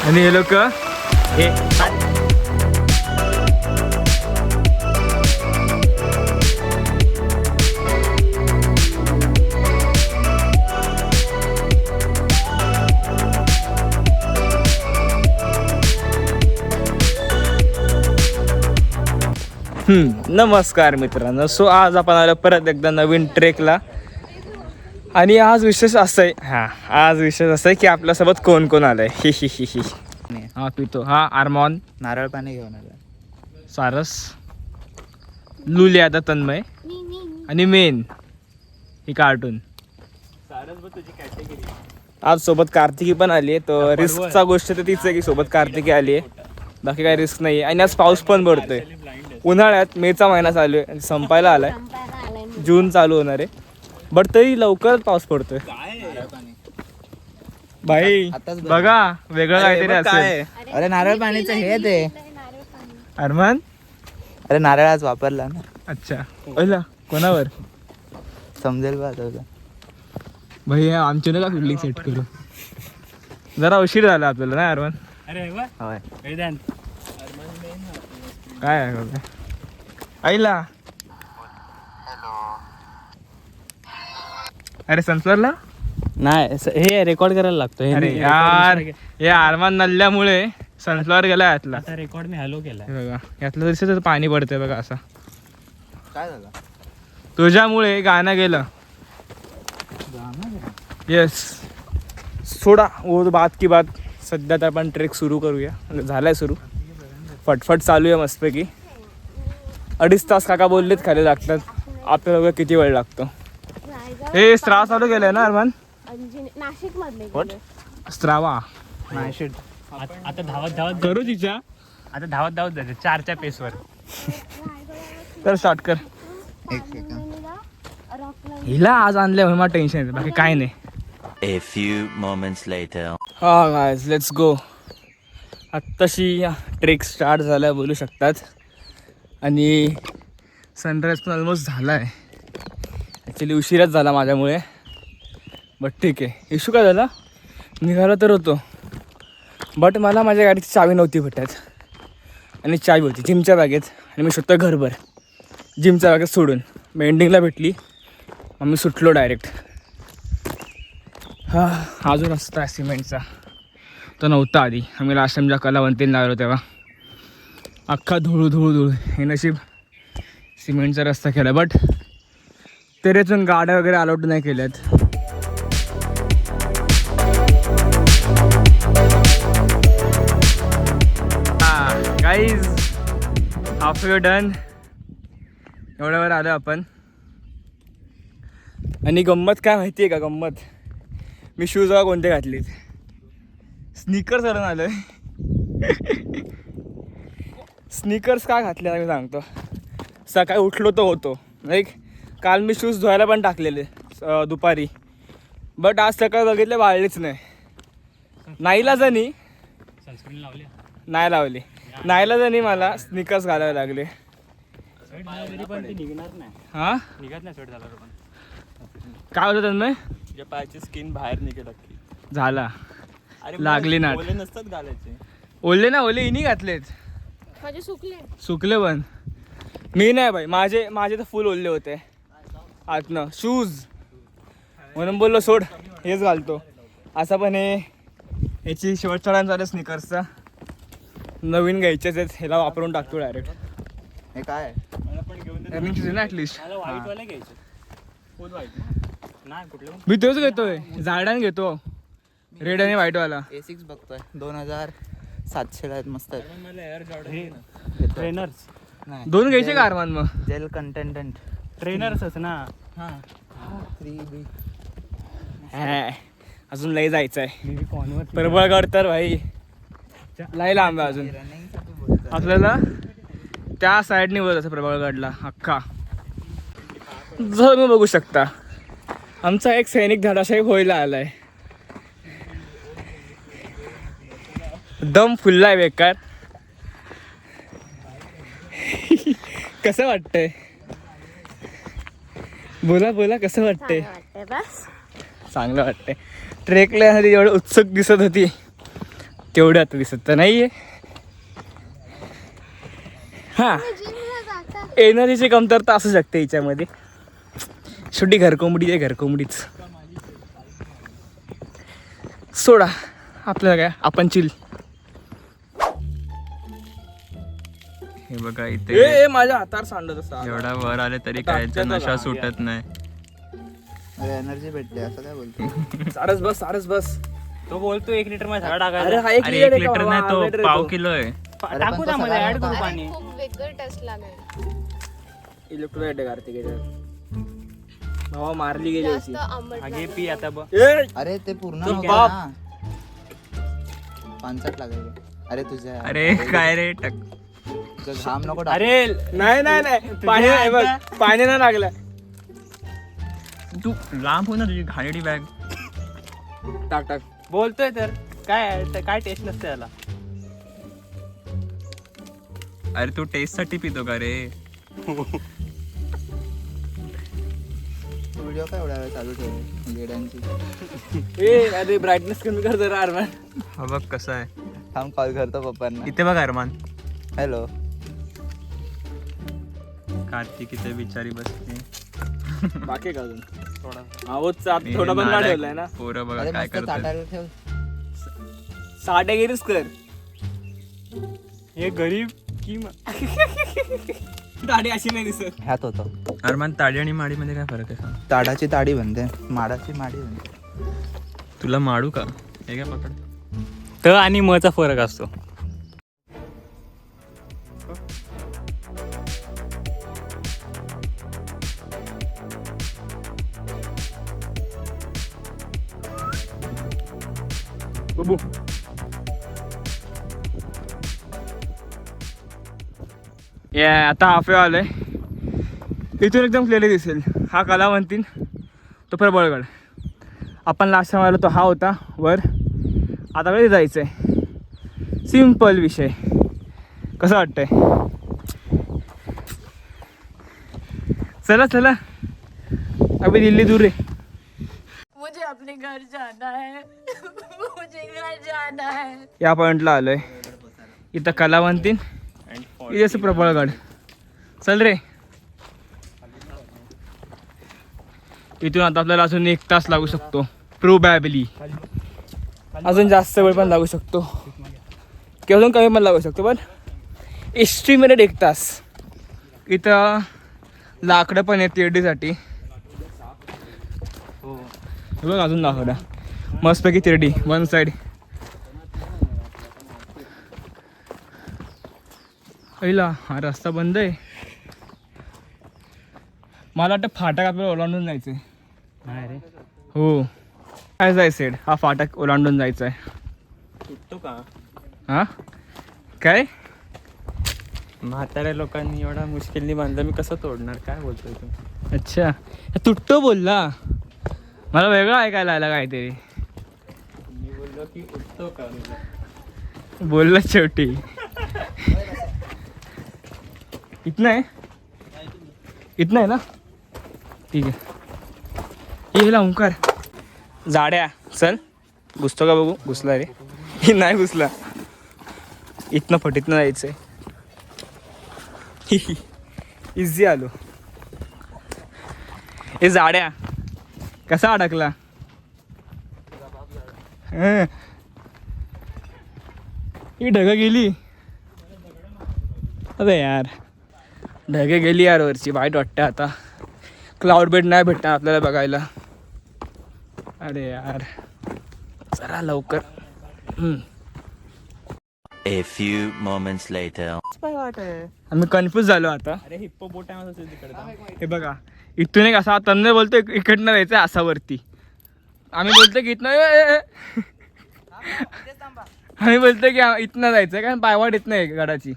आणि हे लोक हे नमस्कार मित्रांनो. सो आज आपण आलो परत एकदा नवीन ट्रेकला. आणि आज विशेष असं आहे आज विशेष असं आहे की आपल्यासोबत कोण कोण आलंय. ही ही ही ही हा पितो हा आरमॉन नारळ पाणी घेऊन आला. सारस लुले आता तन्मय आणि मेन ही कार्टून. आज सोबत कार्तिकी पण आली आहे. तो रिस्कचा गोष्ट तर तीच आहे की सोबत कार्तिकी आली आहे. बाकी काही रिस्क नाही. आणि आज पाऊस पण पडतोय. उन्हाळ्यात मेचा महिना चालू आहे, संपायला आलाय, जून चालू होणार आहे. बट तरी लवकरच पाऊस पडतोय भाई. बघा वेगळं काहीतरी असेल. अरे नारळ पाणीचं हे ते अरमान. अरे नारळ आज वापरला ना. अच्छा पहिला कोणावर समजेल बा तुला. भाई आमच्या नका फिल्डिंग सेट करू. जरा उशीर झाला आपल्याला ना अरमान. काय आहे आईला. अरे सनफ्लॉवरला नाही हे रेकॉर्ड करायला लागतो. अरे यार हे आरमान नल्ल्यामुळे सनफ्लॉवर गेला यातला. रेकॉर्ड मी हॅलो केला. बघा यातलं दिसत पाणी पडतंय बघा असं. काय झालं तुझ्यामुळे गाणं गेलं. येस सोडा वो बात की बात. सध्या तर आपण ट्रेक सुरू करूया. झालाय सुरू. फटफट चालू आहे मस्तपैकी. 2.5 तास काका बोललेत खाली लागतात. आपल्याला किती वेळ लागतो. हे स्त्रा चालू केलंय ना अरमान. नाशिक मधले स्त्रावा नाशिक. आता धावत धावत करू तिच्या. आता धावत धावत जायचं 4च्या पेसवर. तर स्टार्ट कर. एक सेकंद. हिला आज आणल्या मला टेन्शन येतं, बाकी काय नाही. A few moments later. हा गायज लेट्स गो. आत्ताशी ट्रेक स्टार्ट झाला बोलू शकतात. आणि सनराईज पण ऑलमोस्ट झाला आहे. ॲक्च्युली उशिराच झाला माझ्यामुळे. बट ठीक आहे. इश्यू काय झाला, निघाला तर होतो बट मला माझ्या गाडीची चावी नव्हती भेटत. आणि चावी होती जिमच्या बॅगेत. आणि मी सुटतो घरभर जिमच्या बॅगेत सोडून. एंडिंगला भेटली मग मी सुटलो डायरेक्ट. हा जो रस्ता आहे सिमेंटचा तो नव्हता आधी. आम्ही लास्ट टाईम ज्या कलावंतीला लागलो तेव्हा अख्खा धूळ धूळ धूळ. हे नशीब सिमेंटचा रस्ता केला. बट तेरेतून गाड्या वगैरे अलाउड नाही केल्यात. Guys halfway done. एवढ्यावर आलो आपण. आणि गंमत काय माहिती आहे का गंमत, मी शूज बघा कोणते घातलेत. स्नीकर्स करून आलोय. स्नीकर्स का घातले मी सांगतो. सकाळी उठलो तर होतो लाईक. काल मी शूज धुवायला पण टाकलेले दुपारी. बट आज सकाळी बघितले वाळलेच नाही. नाईलाजानी सनस्क्रीन लावली नाही लावली. नाईलाजानी मला स्नीकर्स घालावे लागले. पण ते निघणार नाही. हां निघत नाही स्वेट झालं पण. काय होतं तन्मय. तुझ्या पायाची स्किन बाहेर निघेल. झाला लागली ना. ओले नसतात घालायचे. ओले ना ओले इनी घातलेत. माझे सुकले. सुकले पण मी नाही बाई. माझे तर फुल ओले होते आतनं शूज. म्हणून बोललो सोड हेच घालतो. असा पण हे याची शेवट चढायला झालं स्निकर्सचा. नवीन घ्यायचेच आहेत. ह्याला वापरून टाकतो डायरेक्ट. हे काय रनिंग शूज आहे ना ॲटलिस्ट. मला व्हाईट वाले घ्यायचे. फुल व्हाईट नाही कुठले पण. मी तोच घेतोय. झाडाने घेतो रेड आणि व्हाईटवाला. A6 बघतोय 2700 आहेत. मस्त आहेत. मला एअर जॉर्डन ट्रेनर्स नाही 2 घ्यायचे का अरमान मग. जेल कंटेंटंट ट्रेनर्सच ना. हां 3B. अजून लई जायचं आहे. मी कॉनवर प्रबळगड तर भाई लई लांब आहे अजून. रनिंगसाठी बोलतोय. आपल्याला त्या साईडने बोलायचं प्रबळगडला अख्खा. जर तुम्ही बघू शकता आमचा एक सैनिक धडाशाही व्हायला आलाय. दम फुललाय बेकार. कसं वाटतंय बोला बोला. कसं वाटतंय. बस चांगलं वाटतंय. ट्रेकला एवढं उत्सुक दिसत होती तेवढं आता दिसत तर नाहीये. हा एनर्जीची कमतरता असू शकते हिच्यामध्ये. शेवटी घरकोंबडी आहे, घरकोंबडीच. सोडा आपल्याला काय, आपण चिल. हे बघा इथे माझ्या हातावर सांडत असता. एवढा वर आले तरी काय नशा सुटत नाही. अरे एनर्जी भेटते असं काय बोलतो. सारस बस, सारस बस. तो बोलतो 1 लिटर मध्ये सगळा अरे टाकायचा. हा 1 अरे लिटर 1 लिटर नाही, तो पाव किलो आहे. अरे टाकू पण तो त्यामध्ये सगळा ऍड करू नव्हता. पाणी. खूप वेगळं टेस्ट लागेल. इलेक्ट्रोलाइट आहे कार्तिक याच्यात. भावा मारली गेली जास्त अशी. आंबट आगे लागेल. पी आता बघ. अरे ते पूर्ण तो नव्हतं बाप. ना. 5 लागेल. अरे तुझ्या अरे काय रे तुझं घाम नको टाकू. अरे नाही नाही नाही, पाणी नाही बघ, पाणी नाही लागलं. तू लांब हो ना, तुझी घाणेरडी बॅग. टाक टाक. बोलतोय तर काय टेस्ट नसते याला. अरे तू टेस्ट साठी पितो का रे? व्हिडिओ काय एवढा वेळ चालू ठेवले गेड्यांची. अरे ब्राईटनेस कमी कर जरा अरमान. हा बघ कसं आहे. थांब कॉल करतो पप्पांना. इथे बघ अरमान. हॅलो. कार्तिक इथे बिचारी बसली. बाकी का अजून थोडा थोडा पण का ठेवलाय ना. पोरं बघा अरे काय मस्त करतात. चाटायला ठेव. साडेगिरीच कर. हे गरीब की दाढी अशी नाही दिसत. ह्यात होतो. अरमान, ताडी आणि माडी मध्ये काय फरक आहे सांग? ताडाची ताडी बनते, माडाची माडी बनते. तुला माडू का? हे काय पकड. त आणि म चा फरक असतो. बबू आता हाफवे आलोय. इथून एकदम क्लिअरली दिसेल हा कलावंतीन, तो प्रबळगड. आपण लास्ट टाइम आलो तो हा होता वर. आता कधी जायचं आहे, सिम्पल विषय. कसं वाटतंय? चला चला, अभी दिल्ली दूर रे. मुझे अपने घर जाना है. मुझे घर जाना है. या पॉइंटला आलोय. इथं कलावंतीन, इथे असं प्रबळगड. चल रे. इथून आता आपल्याला अजून 1 तास लागू शकतो प्रोबॅबली. अजून जास्त वेळ पण लागू शकतो किंवा अजून कमी पण लागू शकतो, पण एस्टिमेटेड 1 तास. इथं लाकडं पण आहेत तिरडीसाठी. बघ अजून लाकडं मस्तपैकी तिरडी वन साईड. पहिला हा रस्ता बंद आहे. मला वाटतं फाटक आपल्याला ओलांडून जायचं आहे. नाही रे, हो काय जायचं हा फाटक ओलांडून जायचं आहे. तुटतो का? हा काय म्हाताऱ्या लोकांनी एवढा मुश्किलनी बांधलं, मी कसं तोडणार? काय बोलतोय तू? अच्छा तुटतो बोलला, मला वेगळं ऐकायला आलं काहीतरी. मी बोललो की तुटतो का? बोलला शेवटी. इथनं आहे, इथनं आहे ना. ठीक आहे. ये ओंकार जाड्या चल. घुसतो का बघू. घुसला रे. नाही घुसला. इथनं फटीतनं जायचंय. इझी आलो. हे जाड्या कसा अडकला? ही ढग गेली. अरे यार ढगे गेली यार वरची. वाईट वाटतं आता. क्लाउड बेड नाही भेटणार आपल्याला बघायला. अरे यार जरा लवकर. A few moments later. आम्ही कन्फ्यूज झालो आता. अरे हिप्पोपोटॅमस असेल तिकडे. हे बघा इथून एक असा तन्मय बोलतो इकडनं जायचं असा वरती. आम्ही बोलतो की इथनं आम्ही बोलतो की इथनं जायचं कारण पायवाट येत नाही गडाची.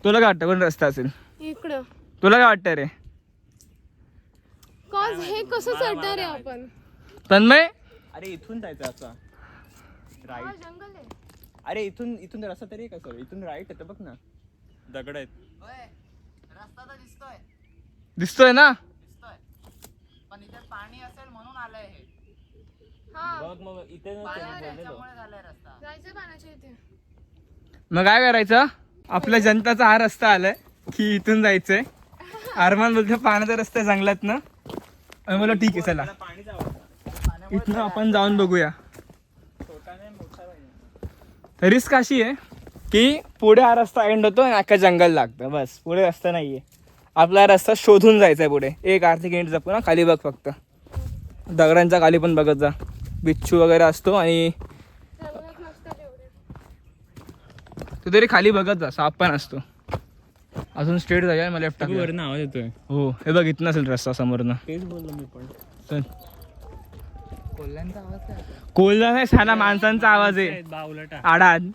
तुला काय वाटतं कोण रस्ता असेल? इकडं तुला काय वाटतं रे? कॉज हे कसं चढणार आहे आपण? तन्मय अरे इथून जायचं असा हा राईट. जंगल आहे. अरे इथून रस्ता तरी आहे का सर? इथून राईट येतं बघ ना, दगड आहेत. रस्ता तर दिसतोय, दिसतोय ना. पण इथे पाणी असेल म्हणून आलंय हे. बघ मग इथे जायचं पाण्याच्या इथे. मग काय करायचं, आपल्या जनताचा हा रस्ता आलाय की इथून जायचंय. अरमान बोलतो पाण्याचा रस्ता आहे जंगलात ना. आणि मला ठीक आहे चला इथनं आपण जाऊन बघूया. रिस्क अशी आहे की पुढे हा रस्ता एंड होतो आणि अख्खा जंगल लागतं. बस पुढे रस्ता नाहीये, आपला रस्ता शोधून जायचा आहे पुढे. एक आर्थिक इंट जपू ना. खाली बघ फक्त, दगडांच्या खाली पण बघत जा, बिच्छू वगैरे असतो. आणि तू तरी खाली बघत जा, साप पण असतो. अजून स्ट्रेट जाऊया, मला लेफ्ट टाकूया. वरनं आवाज येतोय. हो हे बघ इथं नसेल रस्ता समोरनं. तेच बोललो मी पण. चल. कोल्ह्यांचा आवाज काय होता? कोल्हा नाही, साला माणसांचा आवाज आहे. बावलटा. आडाद.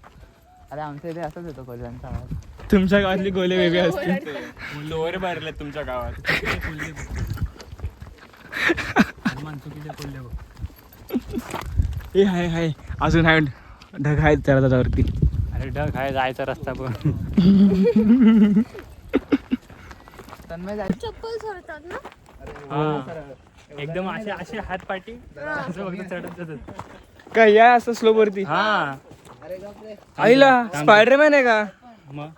अरे आमच्या इथे असंच येतो कोल्ह्यांचा आवाज. तुमच्या गावातली कोल्हे वेगळे असतील. लोअर भरले तुमच्या गावात. ए हाय हाय, अजून हाय ढग आहेत त्याला त्याच्यावरती. अरे ढग आहे, जायचा रस्ता पण. तन्मय जायचं. चप्पल सोडतात ना. हा. एकदम असे असे हात पाठी असं फक्त चढत जातात. काय या असं स्लोप वरती. हा आईला स्पायडरमॅन आहे का? मग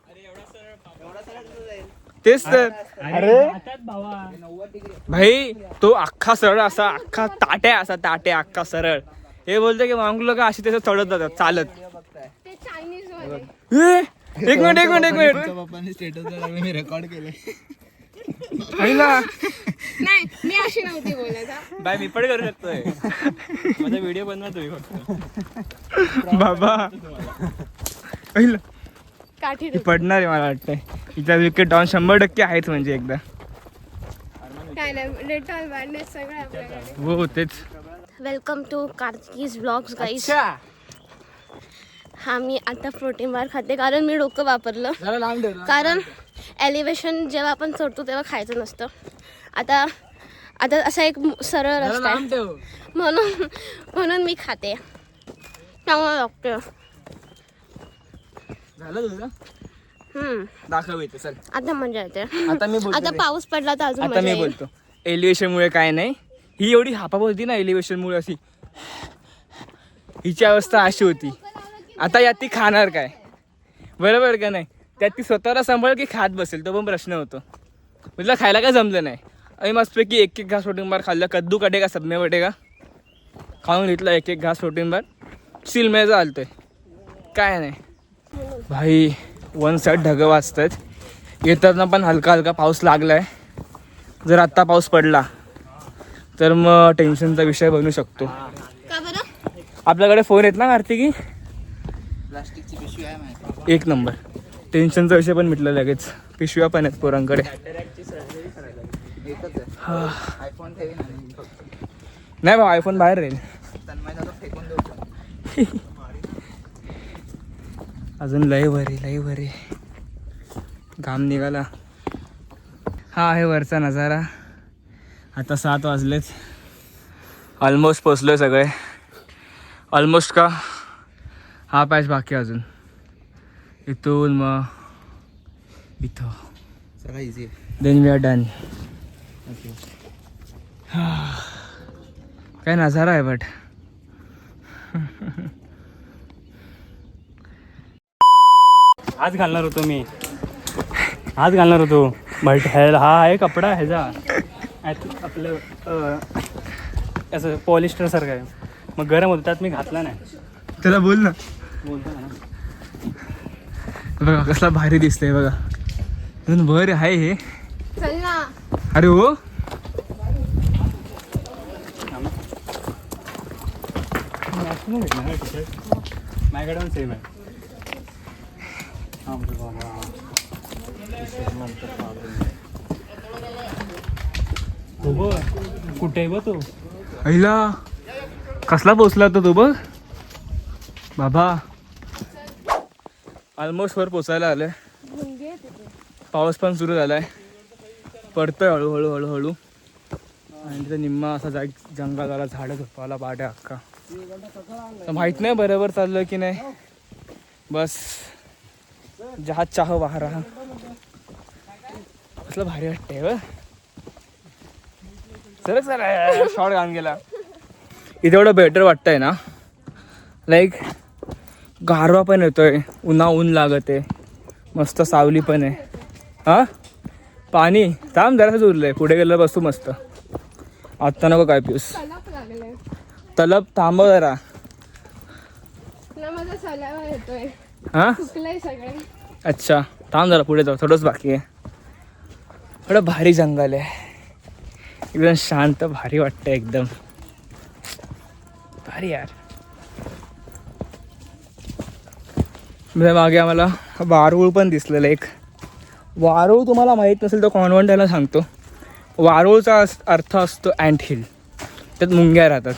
तेच तर. अरे हातात भावा. भाई तो अख्खा सरळ असा, अख्खा ताट्या असा, ताट्या अख्खा सरळ. हे बोलते की मांग लोक अशी त्याच्यात चढत जातात चालत. ते चायनीज मध्ये. एक मिनिट पप्पांनी स्टेटस मी रेकॉर्ड केले. आईला नाही मी अशी नव्हती बोलत हा. बाय मी पण करू शकतोय. माझा व्हिडिओ बनवा तुम्ही फक्त. बाबा आईला काठी ही पडणार आहे मला वाटतंय. हिचा विकेट डाऊन 100% आहेच म्हणजे एकदा. काय नाही, डेटॉल बँडेज सगळं आपल्याकडे. हो तेच. वेलकम टू कार्तिकीज ब्लॉग्स गाईस. हा मी आता प्रोटीन बार खाते कारण मी डोकं वापरलं. कारण एलिव्हेशन जेव्हा आपण चढतो तेव्हा खायचं नसतं. आता असा एक सरळ रस्ता आहे म्हणून मी खाते, त्यामुळे डॉक्टर. झालं तुझं? दाखव इथे चल. आता मजा येते. आता मी बोलतो आता रे. पाऊस पडला तर अजून आता मजा मी येईल. बोलतो. एलिव्हेशन मुळे काय नाही, ही एवढी हापाप होती ना एलिव्हेशन मुळे अशी, हिची अवस्था अशी होती. आता यात ती खाणार काय, बरोबर का नाही? त्यात ती स्वतःला सांभाळ की खात बसेल, तो पण प्रश्न होतो. म्हटलं खायला काय जमलं नाही. आणि मस्तपैकी एक घास प्रोटीन बार खाल्लं. कद्दू कटेगा सबने वटेगा खाऊन घेतला एक घास प्रोटीन बार. सिलमेचा आलतोय काय नाही भाई. वन साईड ढगं वाजतात. येताना पण हलका हलका पाऊस लागलाय. जर आत्ता पाऊस पडला तर मग टेन्शनचा विषय बनू शकतो. का बरं? आपल्याकडे फोन येत ना कार्तिकी, प्लास्टिकची पिशवी आहे माहिती. एक नंबर. टेन्शनचा विषय पण मिटला लगेच. पिशव्या पण आहेत पोरांकडे. एकच आहे. आयफोन ठेवी ना नाही भाऊ, आयफोन बाहेर राहील. तन्मयचा तो फेकून देऊ पण. अजून लय भरी घाम निघाला. हा आहे वरचा नजारा. आता 7 वाजलेत. ऑलमोस्ट पोचलोय सगळे. ऑलमोस्ट का, हा पॅच बाकी अजून. इथून मग इथं. चला easy. Then we are done. काय नजारा आहे बट. आज घालणार होतो बट हा आहे कपडा ह्याचा आपलं असं पॉलिस्टर सारखं आहे. मग गरम होतात, मी घातला नाही. त्याला बोल ना. बोलतो ना. बघा कसला भारी दिसतंय बघा. अजून वर आहे हे. चल ना. अरे हो, माझ्याकडे पण सेम आहे. कुठे आहे बघ तू? आईला कसला पोचला होता तो बघ बाबा. ऑलमोस्ट वर पोचायला आलंय. पाऊस पण सुरू झालाय, पडतोय हळूहळू. आणि तिथं निम्मा असा जंगलाला झाडं झोपायला पाट्या अख्खा. तर माहित नाही बरोबर चाललं की नाही. बस जहाज चाह वाह रहा. कसलं भारी वाटतंय व. सरक सर शॉर्ट घालून गेला. इथे एवढं बेटर वाटतंय ना, लाईक गारवा पण येतोय, ऊन लागत आहे, मस्त सावली पण आहे. हां पाणी थांब जरासंच उरलंय, पुढे गेलं बसू मस्त. आत्ता नको काय पिऊस, तलब थांबव जरा. माझा सलावा येतोय, हां सुकलंय सगळे. अच्छा थांब जरा पुढे जाऊ, थोडंच बाकी आहे. थोडं भारी जंगल आहे, एकदम शांत भारी वाटतं, एकदम भारी यार. म्हणजे मागे आम्हाला वारूळ पण दिसलेलं एक. वारूळ तुम्हाला माहीत नसेल तर कॉन्व्हेंटला सांगतो. वारूळचा अर्थ असतो अँट हिल, त्यात मुंग्या राहतात.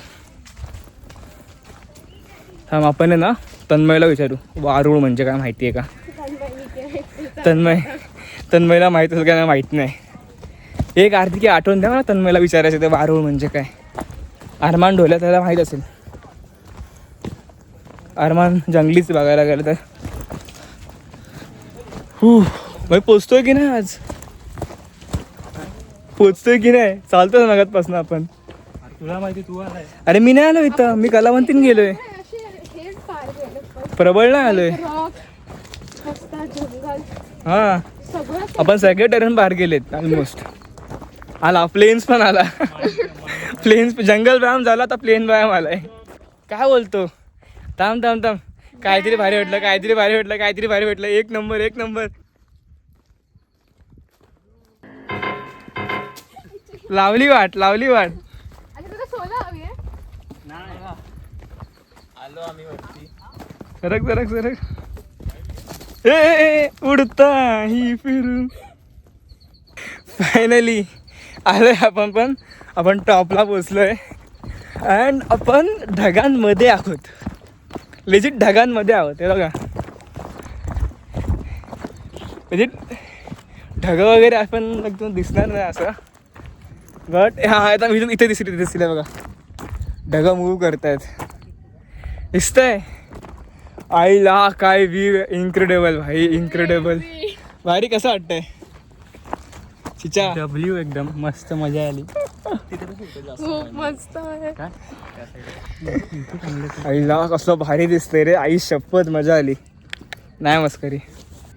थांब आपण आहे ना तन्मयला विचारू, वारूळ म्हणजे काय माहिती आहे का. तन्मयला माहीत असेल का नाही माहीत नाही. एक आर्थिक आठवण द्या मला तन्मयला विचारायचं ते वारूळ म्हणजे काय. अरमान ढोल्या त्याला माहीत असेल. अरमान जंगलीच बघायला गेलं तर. भाई पोचतोय की नाही आज, पोचतोय की नाही, चालतोय मगातपासून आपण. तुला माहिती तू आलाय. अरे मी नाही आलो इथं, मी कलावंतीन गेलोय, प्रबळ नाही आलोय. हा आपण सगळे टर्न पार केलेत ऑलमोस्ट. आला प्लेन्स पण आला. प्लेन्स जंगल व्यायाम झाला, आता प्लेन व्यायाम आलाय. काय बोलतो, थांब थांब थांब, काहीतरी भारी वाटलं, काहीतरी भारी वाटलं, काहीतरी भारी वाटलं. एक नंबर एक नंबर. लावली वाट, लावली वाट. सरक सरक सरक. ए उडता ही फिरून. फायनली आलोय आपण टॉपला पोचलोय. अँड आपण ढगांमध्ये आहोत, लेजिट ढगांमध्ये आहोत. हे बघा म्हणजे ढग वगैरे आपण एकदम दिसणार नाही असं, बट हा आता मी इथे दिसले बघा, ढग मूव्ह करतायत, दिसतंय. आईला काय व्ह्यू, इन्क्रेडिबल भाई, इन्क्रेडिबल भारी. कसं वाटतंय चिचा? डब्ल्यू एकदम मस्त, मजा आली. खूप मस्त आहे. आईला कसं भारी दिसतंय रे, आई शपथ मजा आली. नाही मस्करी.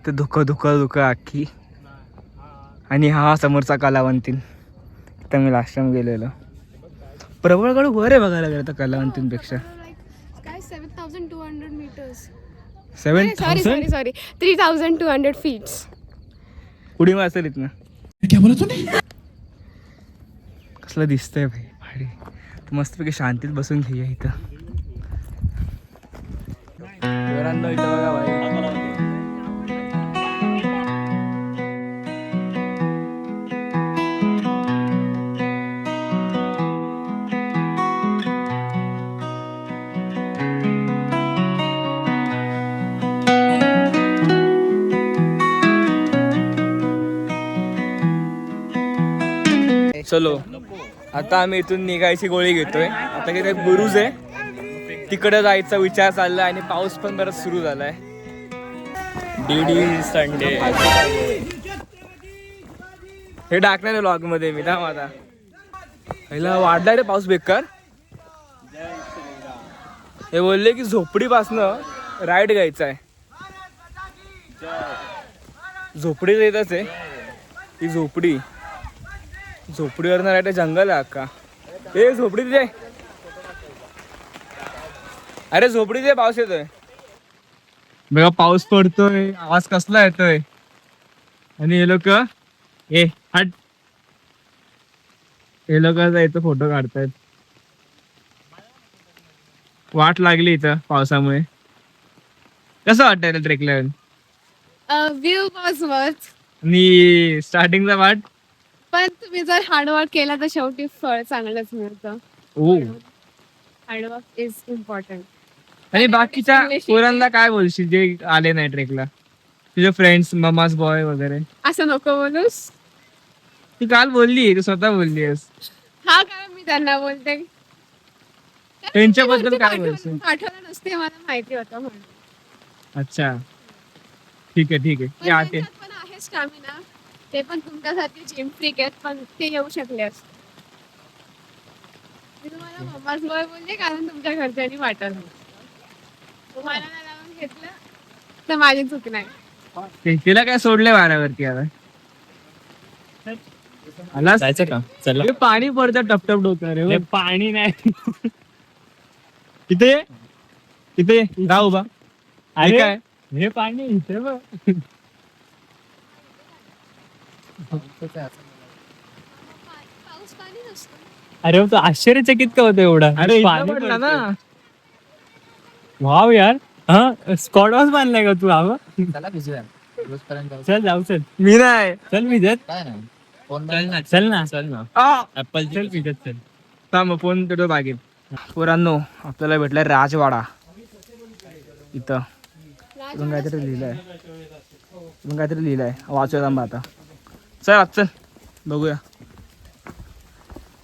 ते धुकं अख्खी. आणि हा समोरचा कलावंतीन, तर मी लास्ट टाइम गेलेलो. प्रबळगड वर आहे बघायला गेलं तर कलावंतींपेक्षा. काय 7,200 meters. 7,000 sorry 3,200 feet. उडी मारसेल इथनं. कसलं दिसतंय भाई भारी. मस्तपैकी शांतीत बसून घेऊया इथं. पोरांनो इथं बघा भाई. चलो आता आम्ही इथून निघायची गोळी घेतोय. आता काही बुरुज आहे, तिकडे जायचा विचार चाललाय. आणि पाऊस पण बराच सुरू झालाय. डीडी संडे हे टाकणार व्लॉग मध्ये मी. थांब आता, पहिला वाढलाय रे पाऊस बेकार. हे बोलले की झोपडीपासनं राईड घ्यायचा आहे. झोपडी येतच आहे ही झोपडीवरनं राईट जंगल आहे अक्का. ए झोपडी तिथे, अरे झोपडी तिथे पाऊस येतोय बघा. पाऊस पडतोय, आवाज कसला येतोय. आणि हे लोक हे लोक इथं फोटो काढतायत. वाट लागली इथं पावसामुळे. कसं वाटतंय ट्रेकला? View was worth. आणि स्टार्टिंगचा वाट, पण तुम्ही जर हार्डवर्क केला तर शेवटी फळ चांगलंच मिळतं. ओ हार्डवर्क इज इम्पॉर्टंट. आणि बाकीच्या पोरांना काय बोलशील जे आले नाही ट्रेकला? तुझे फ्रेंड्स, ममास बॉय वगैरे. असं नको बोलूस. तू काल बोलली, तू स्वतः बोलली आहेस. हा काय मी त्यांना बोलते, त्यांच्याबद्दल काय बोलशील? आठवलं नसते, मला माहिती होतं म्हणून. अच्छा ठीक आहे पण त्यांच्यात पण आहे स्टॅमिना. ते पण तुमच्यासारखे जिम फ्रीक आहेत, पण ते येऊ शकले असते. मी तुम्हाला मम्माच बळ बोलले कारण तुमच्या घरच्यांनी वाटलं तुम्हाला नाही लावून घेतलं तर माझी चूक नाही. तिला काय सोडले वाऱ्यावरती आता आलास जायचं का? चला. हे पाणी पडतं टपटप डोक्यावर रे. हे पाणी नाही. इथे ये. इथे ये. राहू बा अरे काय हे पाणी इथे बघ. पाऊस पाणी नसतं. अरे तो आश्चर्यचकित का होतं एवढा? अरे इथं पाणी पडला ना. वाव यार. हा स्कॉट हाऊस बांधलाय का तू? हवं चला भिजूया रोजपर्यंत जाऊ. चल जाऊ चल. मी नाही चल विजत. काय नाही फोन चल ना चल ना. ऍपल चल विजत चल. थांब फोन तुझं बागेत. पोरांनो आपल्याला भेटलाय राजवाडा इथं. इथून काहीतरी लिहिलंय वाचूया थांबा आता. चल चल बघूया.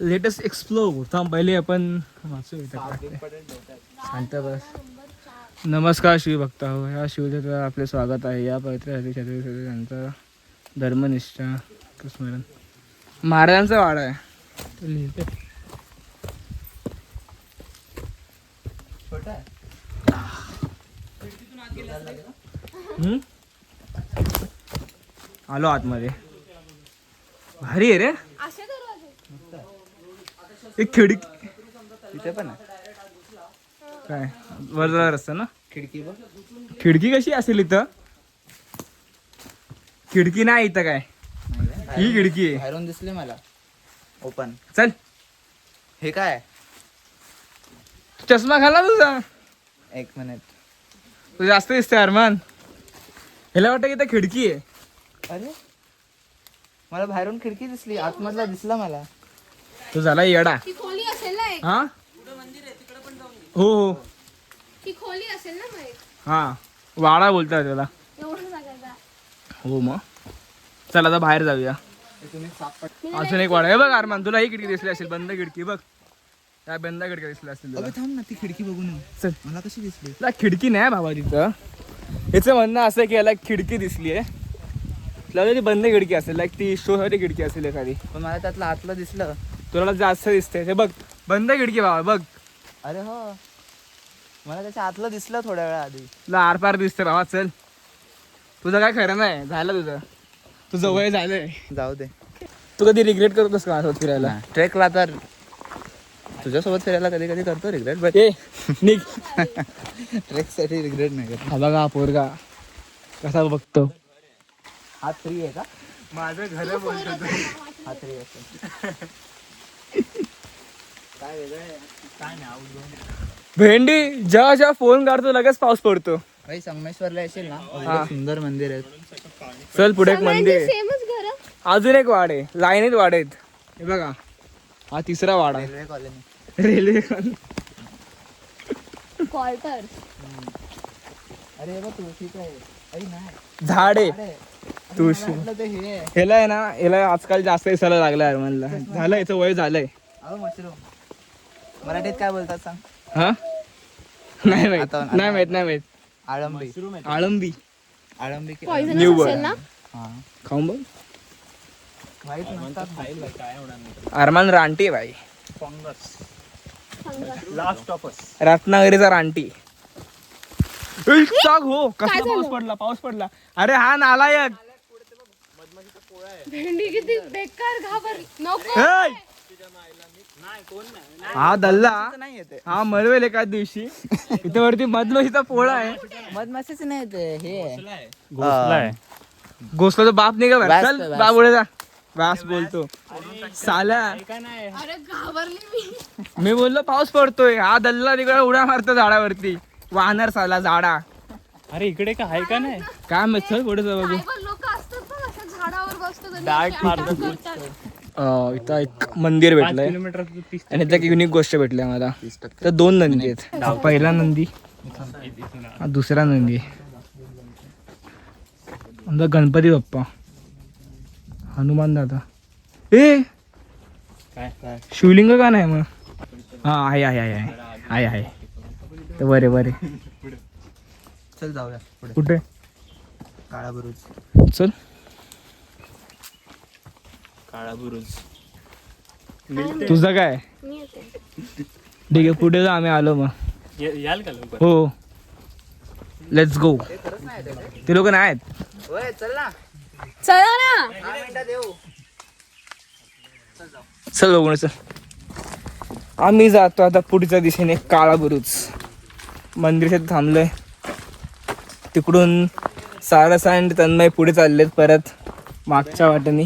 Latest explore. थांब पहिले आपण वाचू इथं. शांत बस. नमस्कार शिवभक्त हो. या शिवजयंतीला आपले स्वागत आहे. या पवित्र छत्रपती यांचा धर्मनिष्ठा स्मरण. महाराजांचा वाडा आहे. तो लिहिते. आलो आतमध्ये. भारी आहे रे. असे दरवाजे. एक खिडकी तिथे पण आहे काय वरचा रस्ता ना. खिडकी बघ. खिडकी कशी असेल इथं? खिडकी नाही इथं काय. ही खिडकी आहे. बाहेरून दिसले मला ओपन. चल हे काय चष्मा घाला तुझा. एक मिनिट. तू जास्त दिसतंय अरमान. ह्याला वाटतं की इथं खिडकी आहे. अरे मला बाहेरून खिडकी दिसली आतमधला दिसला मला. तू झाला येडा. ती खोली असेल ना एक. हा हो हो ती खोली असेल ना मग एक. हा वाडा बोलतात त्याला. एवढं सांगायचं. हो मग चल आता बाहेर जाऊया. अजून एक वाडा आहे बघ अरमान. तुला ही खिडकी दिसली असेल. बंद खिडकी बघ. त्या बंद खिडकी दिसल्या असतील तुला. अबे थांब ना ती खिडकी बघून येऊ. चल. मला कशी दिसली? तुला खिडकी नाही बाबा तिथं. याचं म्हणणं असं आहे की याला एक खिडकी दिसली आहे. तुला ती बंद खिडकी असेल. लाईक ती शोसाठी खिडकी असेल एखादी. पण मला त्यातलं आतलं दिसलं. तुला जास्त दिसतंय ते बघ. बंद खिडकी बाबा बघ. अरे हो मला त्याच्या आतलं दिसलं थोड्या वेळा आधी. तुला आरपार दिसतं बाबा. चल तुझं काय खरं नाही. झालं तुझं वय झालंय. जाऊ दे. तू कधी रिग्रेट करतोस का असं फिरायला? ट्रेकला तर तुझ्यासोबत फिरायला कधी कधी करतो रिग्रेट. बट ए निघ. ट्रेकसाठी रिग्रेट नाही करत. हा बघा पोरगा कसा बघतो. हा फ्री आहे का? माझं घर बोलतो. हा फ्री असेल. काय वेगळं आहे? काय नाही. भेंडी जेव्हा जेव्हा फोन काढतो लगेच पाऊस पडतो. भाई संगमेश्वरला येशील ना हा. एवढे सुंदर मंदिर आहेत. चल पुढे एक मंदिर आहे. सेमच घर. अजून एक वाड आहे. लाईनीत वाड आहेत. हे बघा हा तिसरा वाडा आहे. Railway colony. Railway quarter. अरे बघ तुळशीचं आहे. अरे नाही झाड आहे. अरे तुळशी. म्हटलं ते हे आहे. ह्याला आहे ना ह्याला आजकाल जास्त दिसायला लागलाय म्हणला. झालं याचं वय झालंय. अहो मशरूम मराठीत काय बोलतात सांग? हा नाही माहित. आता- नाही माहित. आळंबी. आळंबी. आळंबी की पॉइझनस New असेल word. ना. हा खाऊन बघ. माहित नसतात. अरमान रानटी आहे भाई. Last offers. रत्नागिरीचा रानटी. ए, चाक हो. कसला पाऊस पडला. अरे हा नालायक. भेंडी किती बेकार घाबरली. नको. ए! हा दल्ला. नाही येते हा मरवेल एका दिवशी. इथे वरती मधमाशीचा पोळा आहे. मधमाशीच नाही येते हे आहे. घोसलाय. घोसला बाप नाही का वास चल तो, वास. बाप पुढे जा. वास बोलतो साला. अरे घाबरली मी. मी बोललो पाऊस पडतोय. हा दल्ला तिकडे उड्या मारतो झाडावरती. वाहणार साला झाडा. अरे इकडे का आहे का नाही? काय माहित. चल पुढे जा बघू. लोक असतात ना अशा झाडावर बसतात आणि डार्क अशी मारतात. attack करतात. इथं एक मंदिर 5 भेटलंय किलोमीटर आणि इथं एक युनिक गोष्ट भेटली मला. तर 2 नंदी आहेत. हा पहिला नंदी. हा दुसरा नंदी. आमचा गणपती बाप्पा. हनुमान दादा. ए काय शिवलिंग का नाही मग? हा आहे. तर बरे चल जाऊया पुढे. कुठे? काळा बुरुज. चल. काळा बुरुज. तुझं काय? मी येते. ठीक आहे पुढे जा, आम्ही आलो मग. याल का लवकर? हो लेट्स गो. ते लोक नाही आहेत. होय चल ना, चला ना. 10 मिनिटात येऊ. चल बघून चल. आम्ही जातो आता पुढच्या दिशेने काळा बुरुज. मंदिरात थांबलोय. तिकडून सारस आणि तन्मय पुढे चाललेत परत मागच्या वाटेने.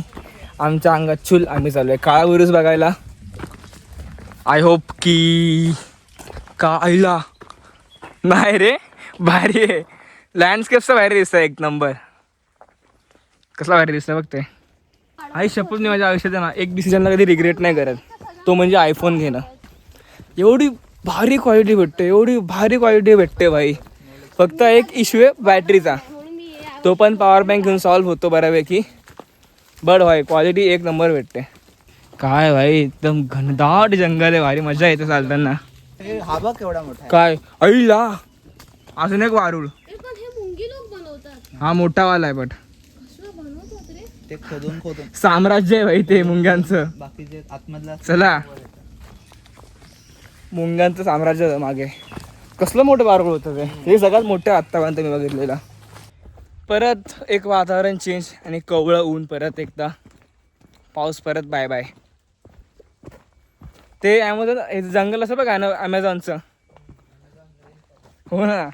आमच्या अंगात चूल. आम्ही चाललोय काळा बुरुज बघायला. आय होप की काळला नाही रे, भारी आहे. लँडस्केपचा भारी दिसतंय एक नंबर. कसला भारी दिसतंय बघते. आई शपथ मी माझ्या आयुष्यात ना एक डिसिजनला कधी रिग्रेट नाही करत, तो म्हणजे आयफोन घेणं. एवढी भारी क्वालिटी भेटते, एवढी भारी क्वालिटी भेटते भाई. फक्त एक इश्यू आहे बॅटरीचा, तो पण पॉवर बँक घेऊन सॉल्व्ह होतो बऱ्यापैकी. बट भाई क्वालिटी एक नंबर भेटते. काय भाई एकदम घनदाट जंगल आहे, भारी मजा येते चालताना. हे हा बघ केवढा मोठा आहे. काय आईला अजून एक वारुळ. पण हे मुंगी लोक बनवतात. हा मोठावाला आहे बट कसलं बनवतात रे. ते खोदून साम्राज्य आहे भाई ते मुंग्यांचं. बाकीचे आतमधला चला मुंग्यांचं साम्राज्य मागे. कसलं मोठं वारुळ होतं ते. हे सगळ्यात मोठं आत्तापर्यंत मी बघितलेलं. परत एक वातावरण चेंज आणि कवळं ऊन. परत एकदा पाऊस. परत बाय बाय. ते ॲमेझॉन हे जंगल असं बघा ना ॲमेझॉनचं. हो ना,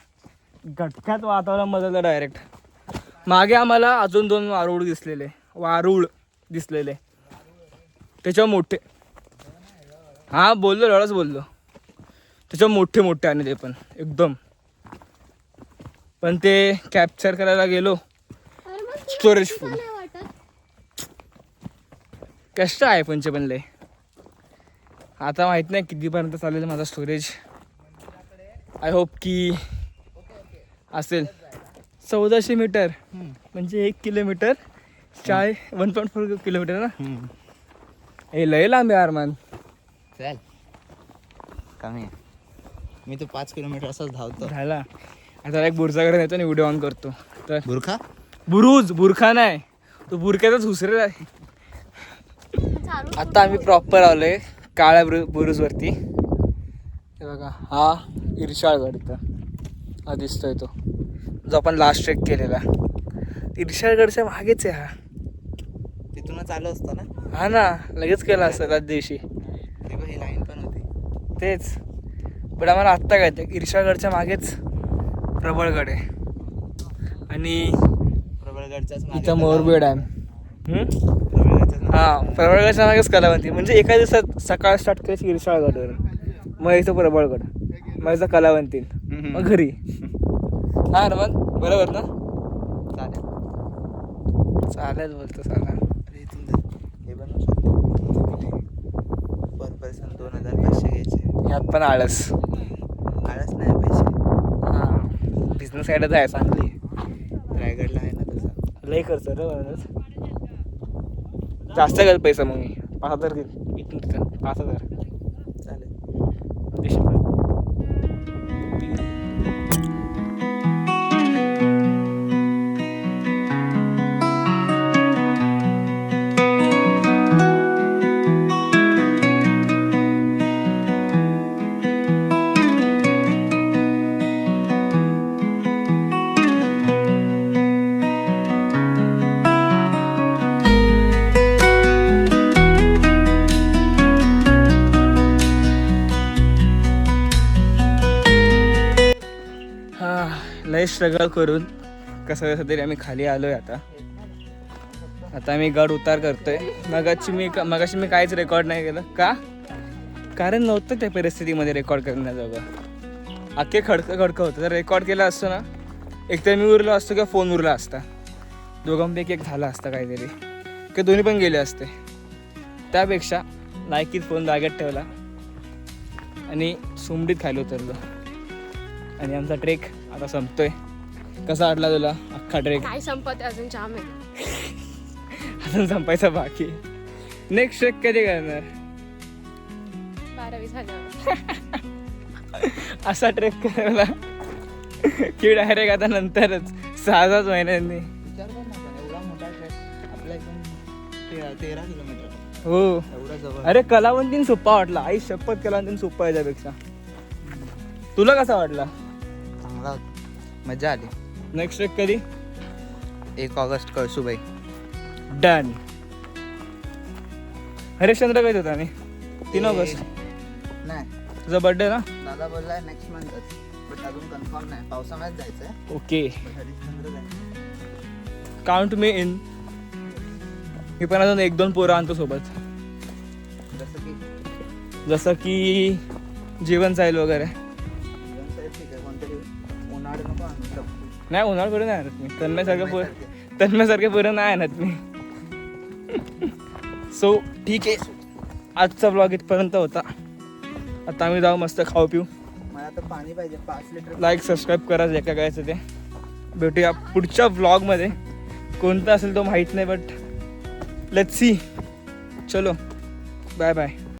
घटक्यात वातावरण बदललं डायरेक्ट. मागे आम्हाला अजून 2 वारुळ दिसलेले त्याच्यावर मोठे. हां बोललो एवढंच बोललो. त्याच्यावर मोठे मोठे आणि ते पण एकदम. पण ते कॅप्चर करायला गेलो, स्टोरेज फुल. नाही वाटत. कष्ट आहे पंचे पण लय. आता माहीत नाही कितीपर्यंत चालेल माझा स्टोरेज. आय होप की असेल 1400 मीटर म्हणजे 1 किलोमीटर 1.4 किलोमीटर ना. हे लय लांब आहे अरमान. चल कमी आहे. मी तो 5 किलोमीटर असंच धावतो. झाला. आता एक बुरजाकडे नेतो आणि व्हिडिओ ऑन करतो. तर बुरखा बुरखा नाही, तो बुरख्याचाच हुसरेला आहे. आता आम्ही प्रॉपर आलोय काळ्या बुरुजवरती. हे बघा हा इर्शाळगड. इथं हा दिसतोय तो जो आपण लास्ट ट्रेक केलेला. इर्शाळगडच्या मागेच आहे हा. तिथूनच आलो असतो ना. हा ना, लगेच केला असतं त्याच दिवशी. तेव्हा ही लाईन पण होती. तेच पण आम्हाला आत्ता कळतं इर्शाळगडच्या मागेच प्रबळगड आहे. आणि प्रबळगडच्याच इथं मोरबी डॅम. प्रबळगडच्याच हां प्रबळगडच्या मागेच कलावंती. म्हणजे एका दिवसात सकाळ स्टार्ट करायची इर्शाळगडवर, मग इथं प्रबळगड, मग इथं कलावंती, मग घरी. हां ना मग बरोबर ना. चालेल बोलतो चालेल. हे बनवू शकतो. पर पर्सन 2500 घ्यायचे. ह्यात पण आळस. आळस नाही पैसे. हां बिझनेस साईडच आहे चांगली. रायगडला आहे ना तसं. लई खर्च रे म्हणूनच. जास्त घाल पैसा मग मी 5000 घेईन इथून तिथं. 5000 चालेल. देशील. लय स्ट्रगल करून कसं कसं तरी आम्ही खाली आलो आहे. आता मी गड उतार करतोय. मगाशी मी काहीच रेकॉर्ड नाही केलं. का? कारण नव्हतं त्या परिस्थितीमध्ये रेकॉर्ड करण्याजोगं. अख्खे खडकं होतं. जर रेकॉर्ड केलं असतं ना, एक तर मी उरलो असतो किंवा फोन उरला असता. दोघांपैकी एक झाला असता काहीतरी, किंवा दोन्ही पण गेले असते. त्यापेक्षा लायकीत फोन जागेत ठेवला आणि सुमडीत खायला उतरलो. आणि आमचा ट्रेक आता संपतोय. कसा वाटला तुला अख्खा ट्रेक? नाही संपत, अजून जाम आहे. अजून संपायचा बाकी. नेक्स्ट ट्रेक कधी करणार? 12-20 हजार. असा ट्रेक करायला की डायरेक्ट आता नंतरच 6-7 महिन्यांनी. विचार कर ना, एवढा मोठा ट्रेक आपला एकदम 13 किलोमीटर. हो एवढं जवळ. अरे कलावंतीन सोप्पा वाटला. आई शपथ कलावंतीन सोप्पा याच्यापेक्षा. तुला कसा वाटला? चांगला होता, मजा आली. नेक्स्ट ट्रेक कधी? 1 ऑगस्ट कळसुबाई. डन. हरिश्चंद्र कधी होता? 3 ऑगस्ट. नाही, तुझा बर्थडे ना? दादा बोललाय नेक्स्ट मंथच, बट अजून कन्फर्म नाही. पावसाळ्यात जायचंय. ओके, हरिश्चंद्र जायचं. Count me in. मी पण अजून 1-2 पोरं आणतो सोबत, जसं की जीवन साहिल वगैरे. ठीक आहे, कोणतरी उन्हाळ्यात नको आणू शकतो. नाही उन्हाळ पोरं नाही आणत मी. तन्मयसारखे पोरं नाही आणत मी. सो ठीक आहे, आजचा ब्लॉग इथपर्यंत होता. आता आम्ही जाऊ मस्त खाऊ पिऊ. मला आता पाणी पाहिजे 5 लिटर. लाईक सबस्क्राईब करा जे काय करायचं ते. भेटूया पुढच्या व्लॉगमध्ये. कोणता असेल तो माहीत नाही, बट लेट्स सी. चलो बाय बाय.